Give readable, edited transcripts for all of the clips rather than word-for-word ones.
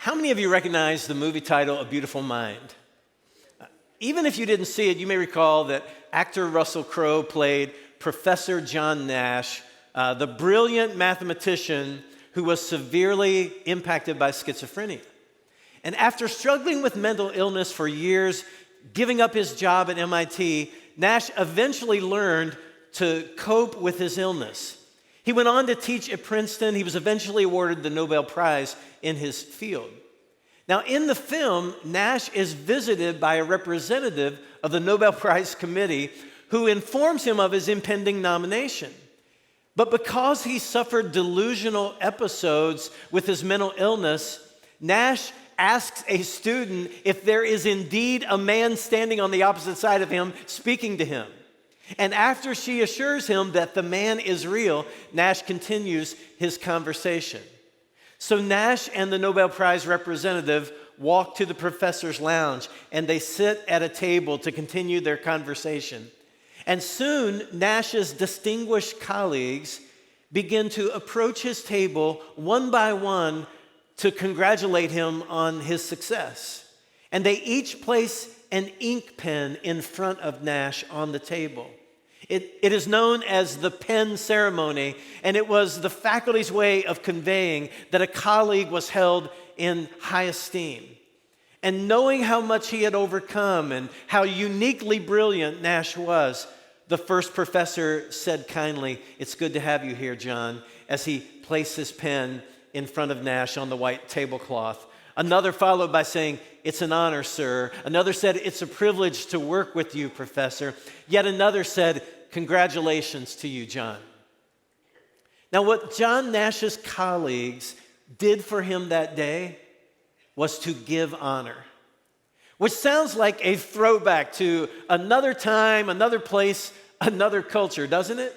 How many of you recognize the movie title, A Beautiful Mind? Even if you didn't see it, you may recall that actor Russell Crowe played Professor John Nash, the brilliant mathematician who was severely impacted by schizophrenia. And after struggling with mental illness for years, giving up his job at MIT, Nash eventually learned to cope with his illness. He went on to teach at Princeton. He was eventually awarded the Nobel Prize in his field. Now, in the film, Nash is visited by a representative of the Nobel Prize Committee who informs him of his impending nomination. But because he suffered delusional episodes with his mental illness, Nash asks a student if there is indeed a man standing on the opposite side of him speaking to him. And after she assures him that the man is real, Nash continues his conversation. So Nash and the Nobel Prize representative walk to the professor's lounge, and they sit at a table to continue their conversation. And soon, Nash's distinguished colleagues begin to approach his table one by one to congratulate him on his success. And they each place an ink pen in front of Nash on the table. It is known as the pen ceremony, and it was the faculty's way of conveying that a colleague was held in high esteem. And knowing how much he had overcome and how uniquely brilliant Nash was, the first professor said kindly, "It's good to have you here, John," as he placed his pen in front of Nash on the white tablecloth. Another followed by saying, "It's an honor, sir." Another said, "It's a privilege to work with you, Professor." Yet another said, "Congratulations to you, John." Now, what John Nash's colleagues did for him that day was to give honor, which sounds like a throwback to another time, another place, another culture, doesn't it?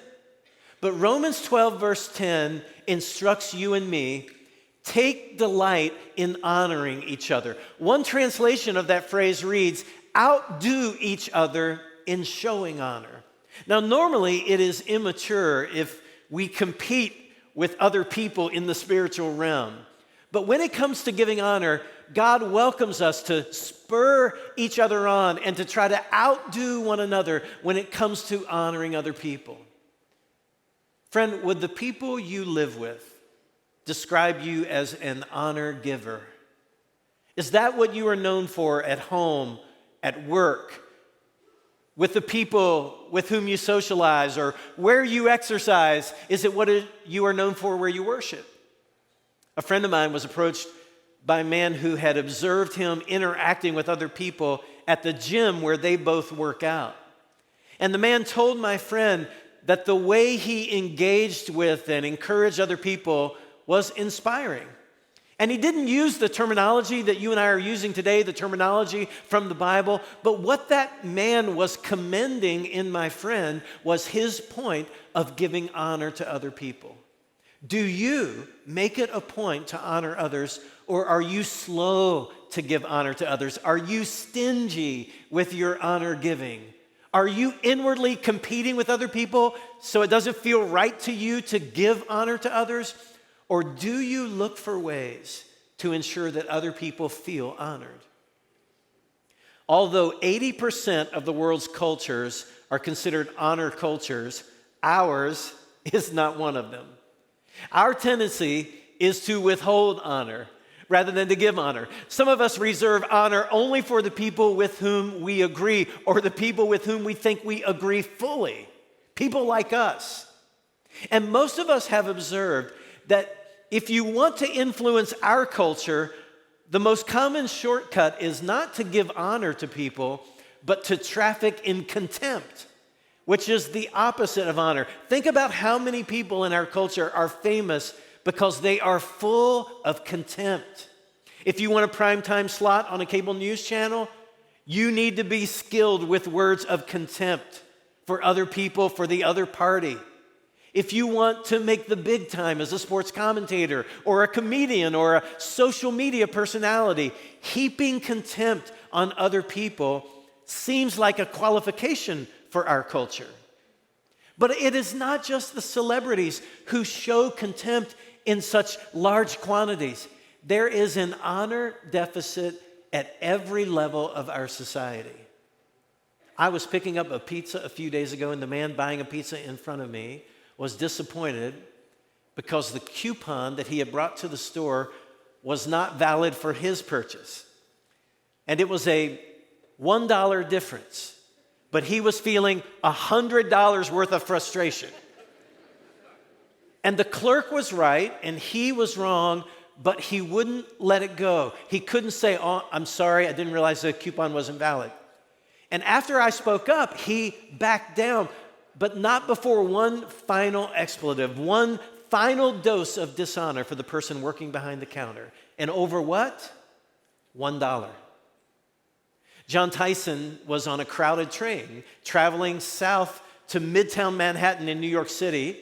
But Romans 12, verse 10 instructs you and me, take delight in honoring each other. One translation of that phrase reads, outdo each other in showing honor. Now, normally it is immature if we compete with other people in the spiritual realm. But when it comes to giving honor, God welcomes us to spur each other on and to try to outdo one another when it comes to honoring other people. Friend, would the people you live with describe you as an honor giver? Is that what you are known for at home, at work, with the people with whom you socialize, or where you exercise? Is it what you are known for where you worship? A friend of mine was approached by a man who had observed him interacting with other people at the gym where they both work out. And the man told my friend that the way he engaged with and encouraged other people was inspiring. And he didn't use the terminology that you and I are using today, the terminology from the Bible, but what that man was commending in my friend was his point of giving honor to other people. Do you make it a point to honor others, or are you slow to give honor to others? Are you stingy with your honor giving? Are you inwardly competing with other people so it doesn't feel right to you to give honor to others? Or do you look for ways to ensure that other people feel honored? Although 80% of the world's cultures are considered honor cultures, ours is not one of them. Our tendency is to withhold honor rather than to give honor. Some of us reserve honor only for the people with whom we agree, or the people with whom we think we agree fully, people like us. And most of us have observed that if you want to influence our culture, the most common shortcut is not to give honor to people, but to traffic in contempt, which is the opposite of honor. Think about how many people in our culture are famous because they are full of contempt. If you want a primetime slot on a cable news channel, you need to be skilled with words of contempt for other people, for the other party. If you want to make the big time as a sports commentator or a comedian or a social media personality, heaping contempt on other people seems like a qualification for our culture. But it is not just the celebrities who show contempt in such large quantities. there is an honor deficit at every level of our society. I was picking up a pizza a few days ago, and the man buying a pizza in front of me was disappointed because the coupon that he had brought to the store was not valid for his purchase. And it was a $1 difference, but he was feeling $100 worth of frustration. And the clerk was right, and he was wrong, but he wouldn't let it go. He couldn't say, "Oh, I'm sorry, I didn't realize the coupon wasn't valid." And after I spoke up, he backed down, but not before one final expletive, one final dose of dishonor for the person working behind the counter. And over what? $1. John Tyson was on a crowded train traveling south to Midtown Manhattan in New York City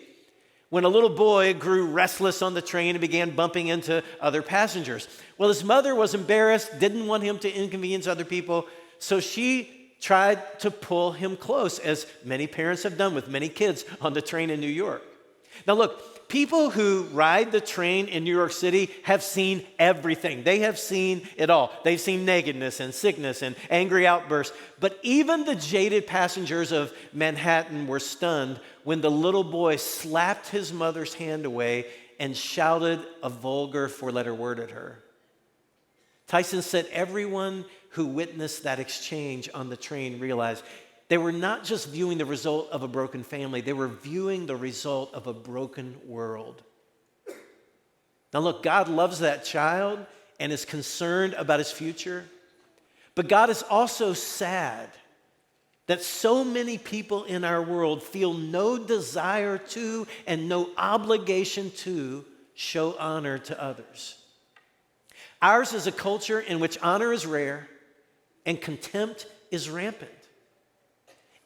when a little boy grew restless on the train and began bumping into other passengers. Well, his mother was embarrassed, didn't want him to inconvenience other people, so she tried to pull him close, as many parents have done with many kids on the train in New York. Now look, people who ride the train in New York City have seen everything. They have seen it all. They've seen nakedness and sickness and angry outbursts. But even the jaded passengers of Manhattan were stunned when the little boy slapped his mother's hand away and shouted a vulgar four-letter word at her. Tyson said everyone who witnessed that exchange on the train realized they were not just viewing the result of a broken family, they were viewing the result of a broken world. Now look, God loves that child and is concerned about his future, but God is also sad that so many people in our world feel no desire to and no obligation to show honor to others. Ours is a culture in which honor is rare and contempt is rampant.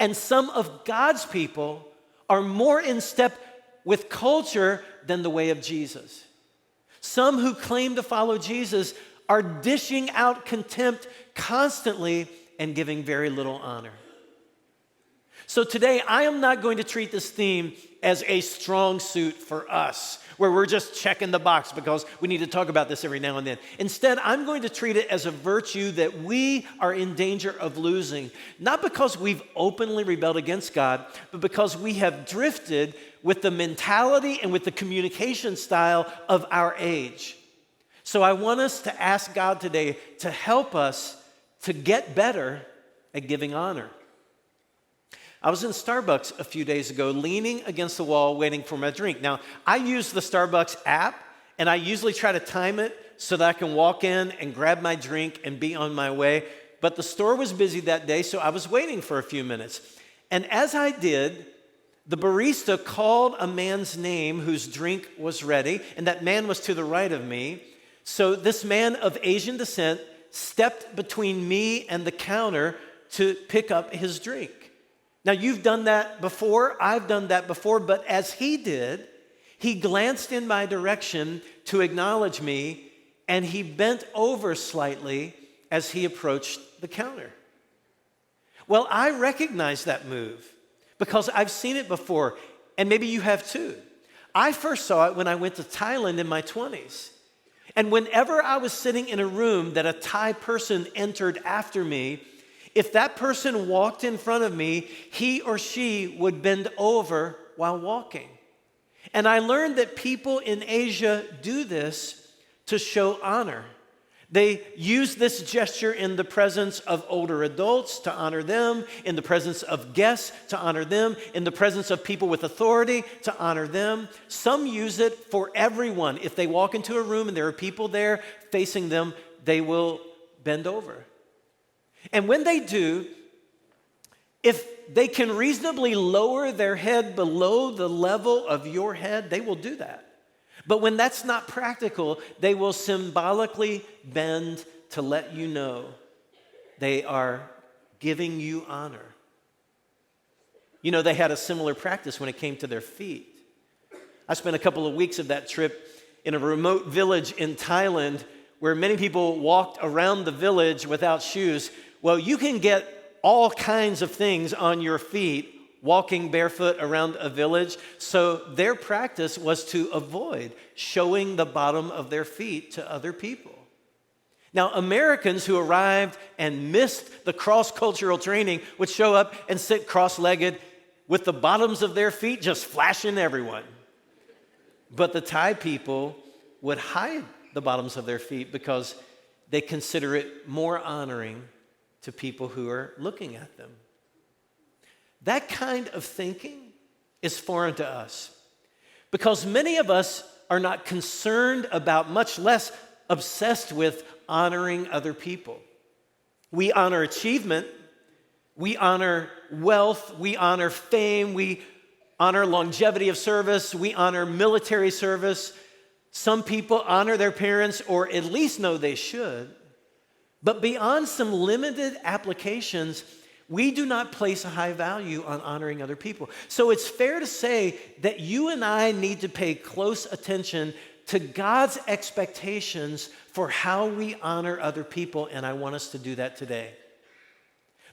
And some of God's people are more in step with culture than the way of Jesus. Some who claim to follow Jesus are dishing out contempt constantly and giving very little honor. So today, I am not going to treat this theme as a strong suit for us, where we're just checking the box because we need to talk about this every now and then. Instead, I'm going to treat it as a virtue that we are in danger of losing, not because we've openly rebelled against God, but because we have drifted with the mentality and with the communication style of our age. So I want us to ask God today to help us to get better at giving honor. I was in Starbucks a few days ago, leaning against the wall, waiting for my drink. Now, I use the Starbucks app, and I usually try to time it so that I can walk in and grab my drink and be on my way. But the store was busy that day, so I was waiting for a few minutes. And as I did, the barista called a man's name whose drink was ready, and that man was to the right of me. So this man of Asian descent stepped between me and the counter to pick up his drink. Now, you've done that before, I've done that before, but as he did, he glanced in my direction to acknowledge me, and he bent over slightly as he approached the counter. Well, I recognize that move because I've seen it before, and maybe you have too. I first saw it when I went to Thailand in my 20s. And whenever I was sitting in a room that a Thai person entered after me, if that person walked in front of me, he or she would bend over while walking. And I learned that people in Asia do this to show honor. They use this gesture in the presence of older adults to honor them, in the presence of guests to honor them, in the presence of people with authority to honor them. Some use it for everyone. If they walk into a room and there are people there facing them, they will bend over. And when they do, if they can reasonably lower their head below the level of your head, they will do that. But when that's not practical, they will symbolically bend to let you know they are giving you honor. You know, they had a similar practice when it came to their feet. I spent a couple of weeks of that trip in a remote village in Thailand where many people walked around the village without shoes. Well, you can get all kinds of things on your feet walking barefoot around a village. So their practice was to avoid showing the bottom of their feet to other people. Now, Americans who arrived and missed the cross-cultural training would show up and sit cross-legged with the bottoms of their feet just flashing everyone. But the Thai people would hide the bottoms of their feet because they consider it more honoring to people who are looking at them. That kind of thinking is foreign to us because many of us are not concerned about, much less obsessed with, honoring other people. We honor achievement, we honor wealth, we honor fame, we honor longevity of service, we honor military service. Some people honor their parents, or at least know they should. But beyond some limited applications, we do not place a high value on honoring other people. So it's fair to say that you and I need to pay close attention to God's expectations for how we honor other people, and I want us to do that today.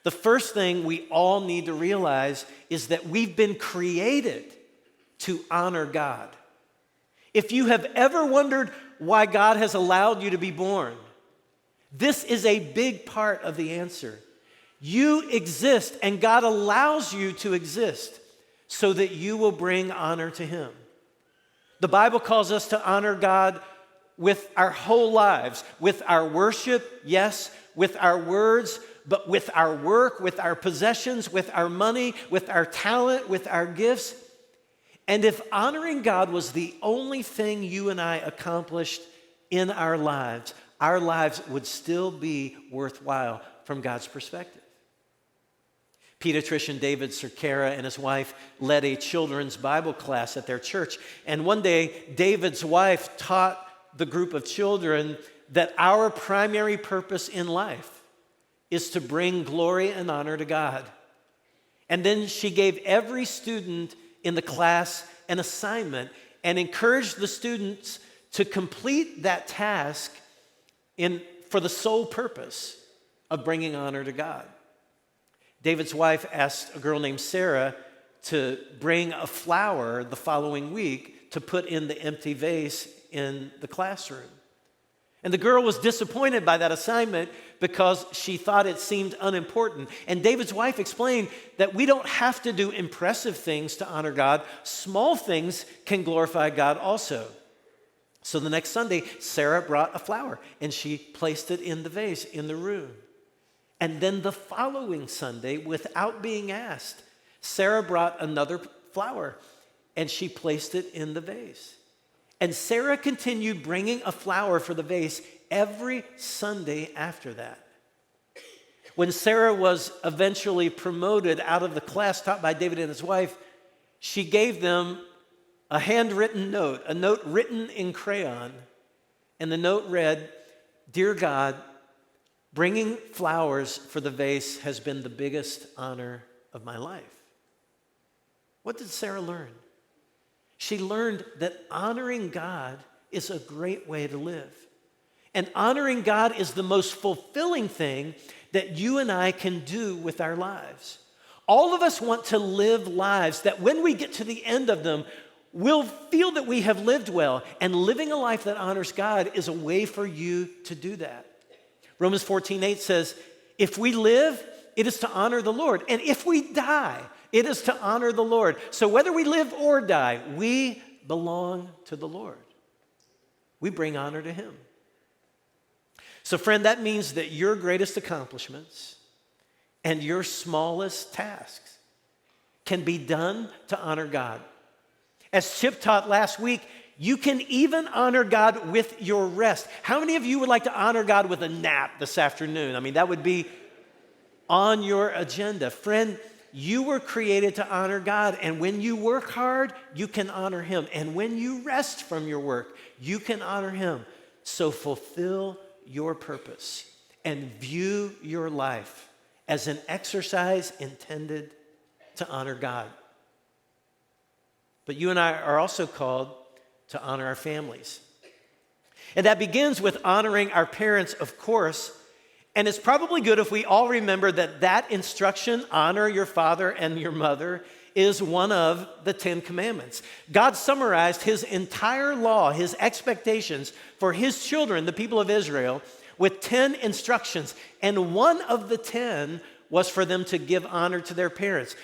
The first thing we all need to realize is that we've been created to honor God. If you have ever wondered why God has allowed you to be born, this is a big part of the answer. You exist, and God allows you to exist so that you will bring honor to Him. The Bible calls us to honor God with our whole lives, with our worship, yes, with our words, but with our work, with our possessions, with our money, with our talent, with our gifts. And if honoring God was the only thing you and I accomplished in our lives would still be worthwhile from God's perspective. Pediatrician David Cerquera and his wife led a children's Bible class at their church. And one day, David's wife taught the group of children that our primary purpose in life is to bring glory and honor to God. And then she gave every student in the class an assignment and encouraged the students to complete that task for the sole purpose of bringing honor to God. David's wife asked a girl named Sarah to bring a flower the following week to put in the empty vase in the classroom. And the girl was disappointed by that assignment because she thought it seemed unimportant. And David's wife explained that we don't have to do impressive things to honor God. Small things can glorify God also. So the next Sunday, Sarah brought a flower and she placed it in the vase in the room. And then the following Sunday, without being asked, Sarah brought another flower and she placed it in the vase. And Sarah continued bringing a flower for the vase every Sunday after that. When Sarah was eventually promoted out of the class taught by David and his wife, she gave them a handwritten note, a note written in crayon. And the note read, "Dear God, bringing flowers for the vase has been the biggest honor of my life." What did Sarah learn? She learned that honoring God is a great way to live. And honoring God is the most fulfilling thing that you and I can do with our lives. All of us want to live lives that when we get to the end of them, we'll feel that we have lived well. And living a life that honors God is a way for you to do that. Romans 14:8 says, if we live, it is to honor the Lord. And if we die, it is to honor the Lord. So whether we live or die, we belong to the Lord. We bring honor to Him. So friend, that means that your greatest accomplishments and your smallest tasks can be done to honor God. As Chip taught last week, you can even honor God with your rest. How many of you would like to honor God with a nap this afternoon? I mean, that would be on your agenda. Friend, you were created to honor God, and when you work hard, you can honor Him. And when you rest from your work, you can honor Him. So fulfill your purpose and view your life as an exercise intended to honor God. But you and I are also called to honor our families. And that begins with honoring our parents, of course, And it's probably good if we all remember that that instruction, honor your father and your mother, is one of the 10 commandments. God summarized his entire law, his expectations for his children, the people of Israel, with 10 instructions. And one of the 10 was for them to give honor to their parents.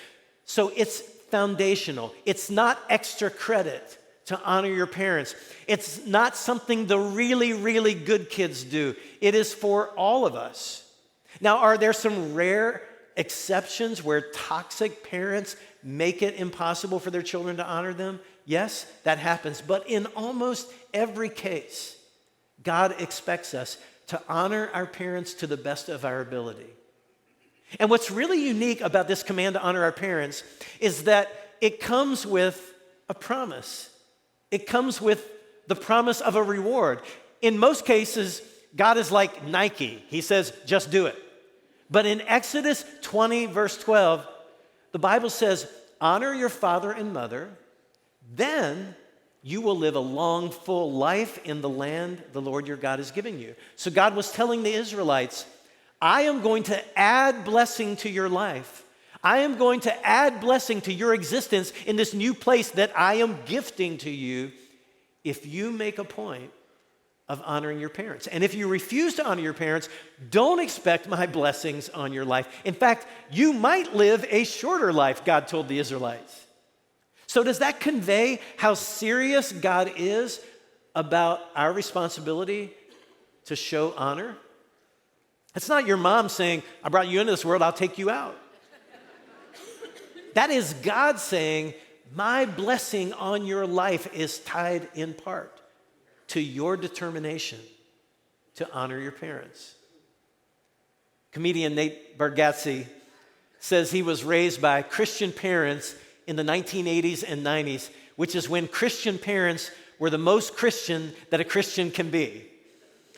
So it's foundational. It's not extra credit to honor your parents. It's not something the really, really good kids do. It is for all of us. Now, are there some rare exceptions where toxic parents make it impossible for their children to honor them? Yes, that happens. But in almost every case, God expects us to honor our parents to the best of our ability. And what's really unique about this command to honor our parents is that it comes with a promise. It comes with the promise of a reward. In most cases, God is like Nike. He says, just do it. But in Exodus 20, verse 12, the Bible says, honor your father and mother, then you will live a long, full life in the land the Lord your God is giving you. So God was telling the Israelites, I am going to add blessing to your life. I am going to add blessing to your existence in this new place that I am gifting to you if you make a point of honoring your parents. And if you refuse to honor your parents, don't expect my blessings on your life. In fact, you might live a shorter life, God told the Israelites. So does that convey how serious God is about our responsibility to show honor? It's not your mom saying, I brought you into this world, I'll take you out. That is God saying, my blessing on your life is tied in part to your determination to honor your parents. Comedian Nate Bargatze says he was raised by Christian parents in the 1980s and 90s, which is when Christian parents were the most Christian that a Christian can be.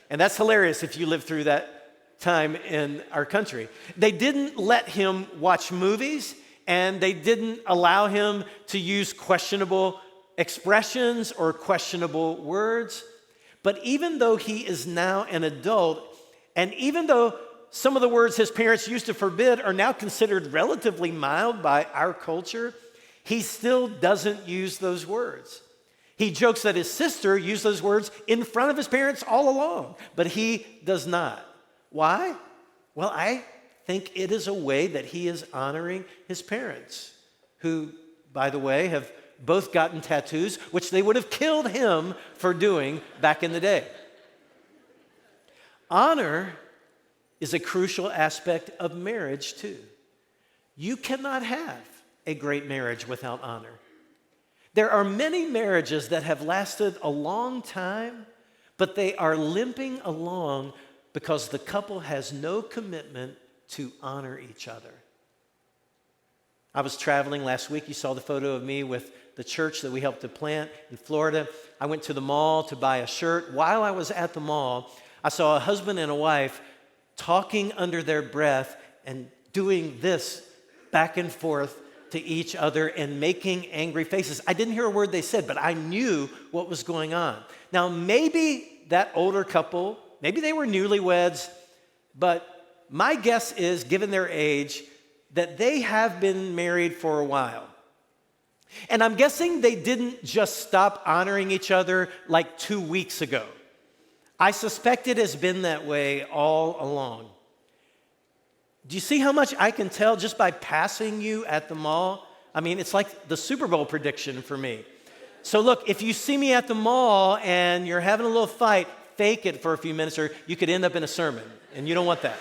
And that's hilarious if you lived through that time in our country. They didn't let him watch movies, and they didn't allow him to use questionable expressions or questionable words. But even though he is now an adult, and even though some of the words his parents used to forbid are now considered relatively mild by our culture, he still doesn't use those words. He jokes that his sister used those words in front of his parents all along, but he does not. Why? Well, I think it is a way that he is honoring his parents, who, by the way, have both gotten tattoos, which they would have killed him for doing back in the day. Honor is a crucial aspect of marriage, too. You cannot have a great marriage without honor. There are many marriages that have lasted a long time, but they are limping along because the couple has no commitment to honor each other. I was traveling last week. You saw the photo of me with the church that we helped to plant in Florida. I went to the mall to buy a shirt. While I was at the mall, I saw a husband and a wife talking under their breath and doing this back and forth to each other and making angry faces. I didn't hear a word they said, but I knew what was going on. Now, maybe that older couple, maybe they were newlyweds, but my guess is, given their age, that they have been married for a while. And I'm guessing they didn't just stop honoring each other like 2 weeks ago. I suspect it has been that way all along. Do you see how much I can tell just by passing you at the mall? I mean, it's like the Super Bowl prediction for me. So look, if you see me at the mall and you're having a little fight, fake it for a few minutes or you could end up in a sermon, and you don't want that.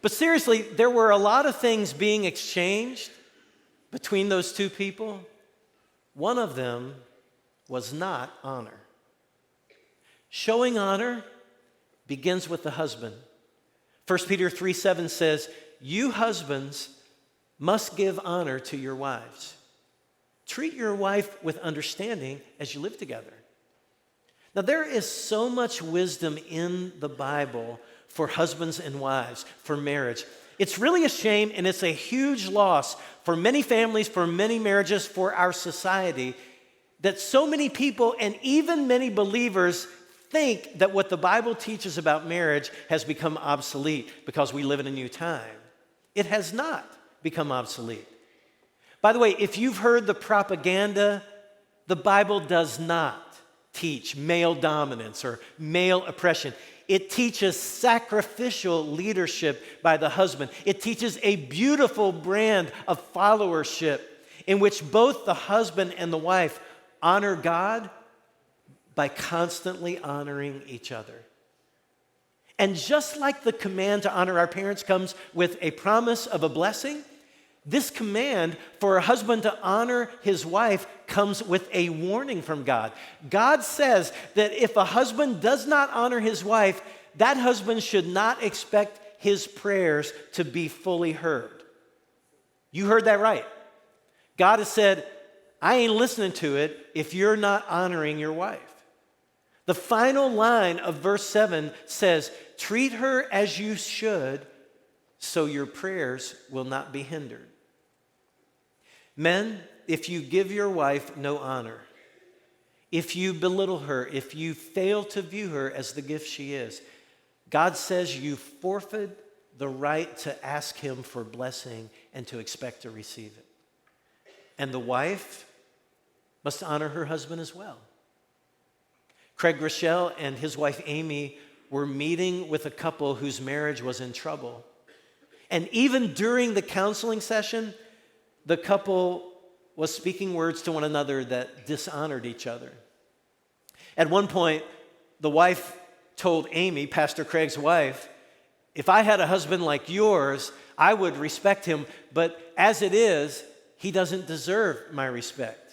But seriously, there were a lot of things being exchanged between those two people. One of them was not honor. Showing honor begins with the husband. 1 Peter 3:7 says, you husbands must give honor to your wives. Treat your wife with understanding as you live together. Now, there is so much wisdom in the Bible for husbands and wives, for marriage. It's really a shame, and it's a huge loss for many families, for many marriages, for our society, that so many people and even many believers think that what the Bible teaches about marriage has become obsolete because we live in a new time. It has not become obsolete. By the way, if you've heard the propaganda, the Bible does not teach male dominance or male oppression. It teaches sacrificial leadership by the husband. It teaches a beautiful brand of followership in which both the husband and the wife honor God by constantly honoring each other. And just like the command to honor our parents comes with a promise of a blessing, this command for a husband to honor his wife comes with a warning from God. God says that if a husband does not honor his wife, that husband should not expect his prayers to be fully heard. You heard that right. God has said, I ain't listening to it if you're not honoring your wife. The final line of verse 7 says, treat her as you should, so your prayers will not be hindered. Men, if you give your wife no honor, if you belittle her, if you fail to view her as the gift she is, God says you forfeit the right to ask him for blessing and to expect to receive it. And the wife must honor her husband as well. Craig Groeschel and his wife Amy were meeting with a couple whose marriage was in trouble. And even during the counseling session, the couple was speaking words to one another that dishonored each other. At one point, the wife told Amy, Pastor Craig's wife, if I had a husband like yours, I would respect him, but as it is, he doesn't deserve my respect.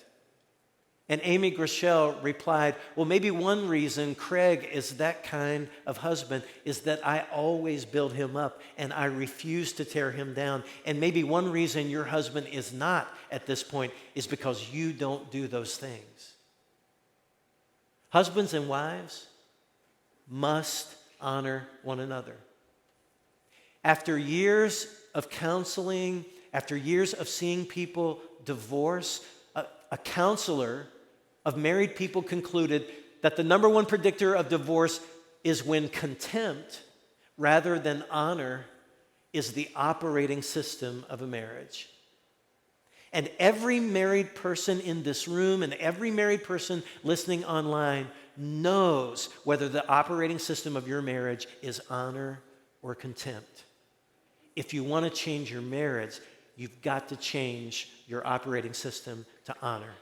And Amy Groeschel replied, well, maybe one reason Craig is that kind of husband is that I always build him up and I refuse to tear him down. And maybe one reason your husband is not at this point is because you don't do those things. Husbands and wives must honor one another. After years of counseling, after years of seeing people divorce, a counselor of married people concluded that the number one predictor of divorce is when contempt, rather than honor, is the operating system of a marriage. And every married person in this room and every married person listening online knows whether the operating system of your marriage is honor or contempt. If you want to change your marriage, you've got to change your operating system to honor.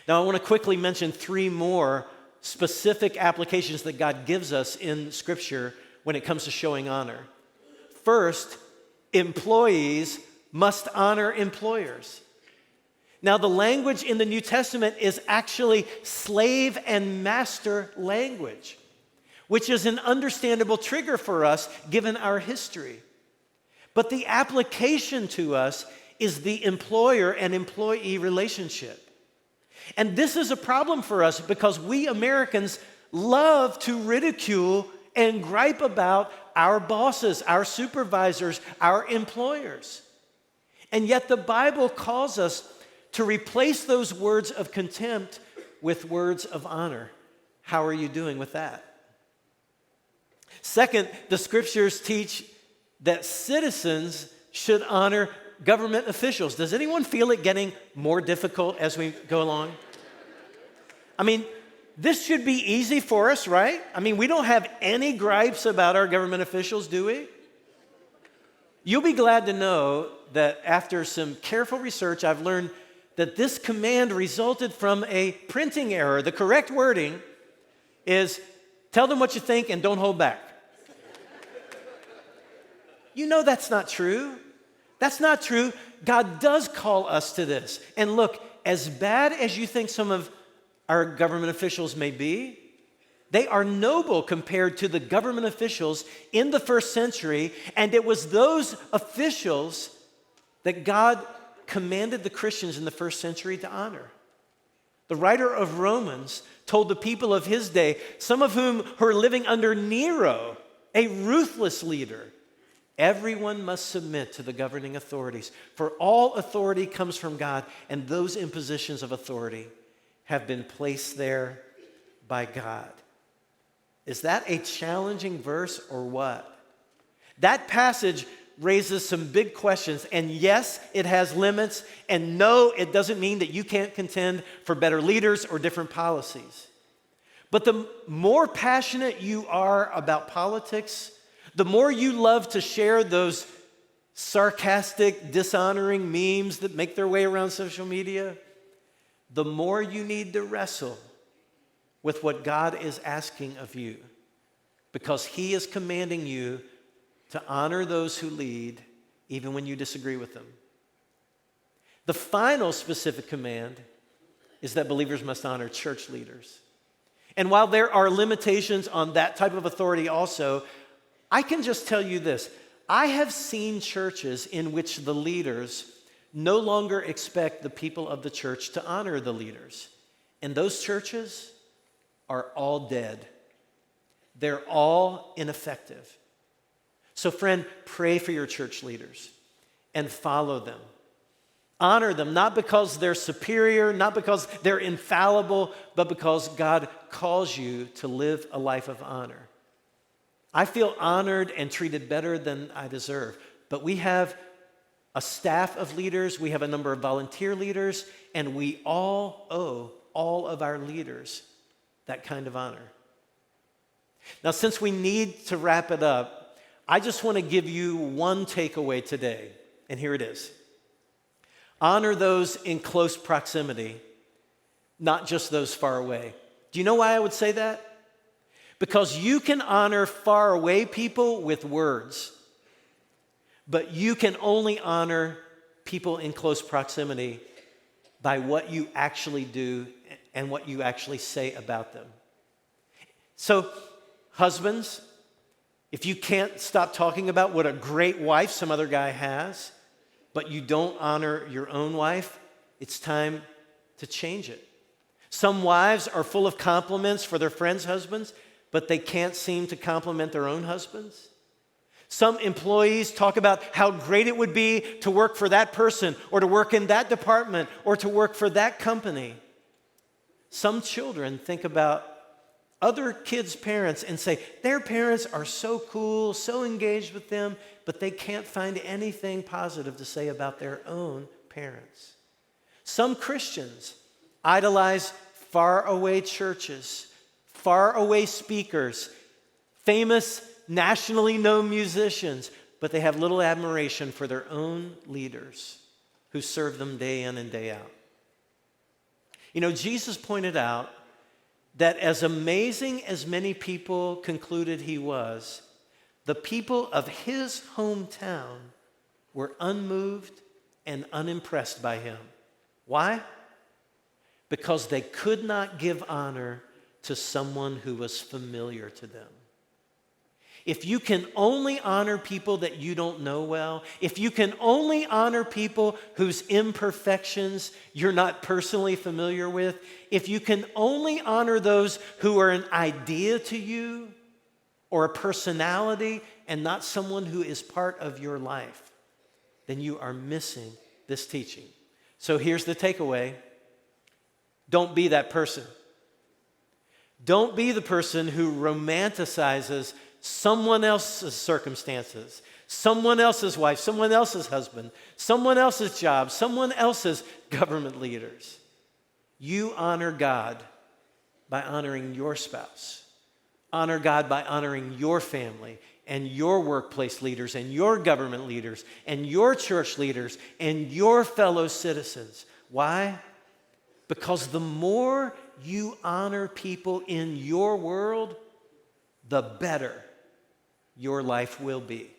Now, I want to quickly mention 3 more specific applications that God gives us in Scripture when it comes to showing honor. First, employees must honor employers. Now, the language in the New Testament is actually slave and master language, which is an understandable trigger for us given our history. But the application to us is the employer and employee relationship. And this is a problem for us because we Americans love to ridicule and gripe about our bosses, our supervisors, our employers. And yet the Bible calls us to replace those words of contempt with words of honor. How are you doing with that? Second, the scriptures teach that citizens should honor government officials. Does anyone feel it getting more difficult as we go along? I mean, this should be easy for us, right? I mean, we don't have any gripes about our government officials, do we? You'll be glad to know that after some careful research, I've learned that this command resulted from a printing error. The correct wording is, tell them what you think and don't hold back. You know that's not true. That's not true. God does call us to this. And look, as bad as you think some of our government officials may be, they are noble compared to the government officials in the first century, and it was those officials that God commanded the Christians in the first century to honor. The writer of Romans told the people of his day, some of whom were living under Nero, a ruthless leader, everyone must submit to the governing authorities, for all authority comes from God, and those in positions of authority have been placed there by God. Is that a challenging verse or what? That passage raises some big questions, and yes, it has limits, and no, it doesn't mean that you can't contend for better leaders or different policies. But the more passionate you are about politics, the more you love to share those sarcastic, dishonoring memes that make their way around social media, the more you need to wrestle with what God is asking of you, because He is commanding you to honor those who lead, even when you disagree with them. The final specific command is that believers must honor church leaders. And while there are limitations on that type of authority also, I can just tell you this. I have seen churches in which the leaders no longer expect the people of the church to honor the leaders. And those churches are all dead. They're all ineffective. So friend, pray for your church leaders and follow them. Honor them, not because they're superior, not because they're infallible, but because God calls you to live a life of honor. I feel honored and treated better than I deserve, but we have a staff of leaders, we have a number of volunteer leaders, and we all owe all of our leaders that kind of honor. Now, since we need to wrap it up, I just want to give you one takeaway today, and here it is. Honor those in close proximity, not just those far away. Do you know why I would say that? Because you can honor far away people with words, but you can only honor people in close proximity by what you actually do and what you actually say about them. So, husbands, if you can't stop talking about what a great wife some other guy has, but you don't honor your own wife, it's time to change it. Some wives are full of compliments for their friends' husbands, but they can't seem to compliment their own husbands. Some employees talk about how great it would be to work for that person, or to work in that department, or to work for that company. Some children think about other kids' parents and say their parents are so cool, so engaged with them, but they can't find anything positive to say about their own parents. Some Christians idolize faraway churches, faraway speakers, famous, nationally known musicians, but they have little admiration for their own leaders who serve them day in and day out. You know, Jesus pointed out that as amazing as many people concluded he was, the people of his hometown were unmoved and unimpressed by him. Why? Because they could not give honor to someone who was familiar to them. If you can only honor people that you don't know well, if you can only honor people whose imperfections you're not personally familiar with, if you can only honor those who are an idea to you or a personality and not someone who is part of your life, then you are missing this teaching. So here's the takeaway. Don't be that person. Don't be the person who romanticizes someone else's circumstances, someone else's wife, someone else's husband, someone else's job, someone else's government leaders. You honor God by honoring your spouse. Honor God by honoring your family and your workplace leaders and your government leaders and your church leaders and your fellow citizens. Why? Because the more you honor people in your world, the better your life will be.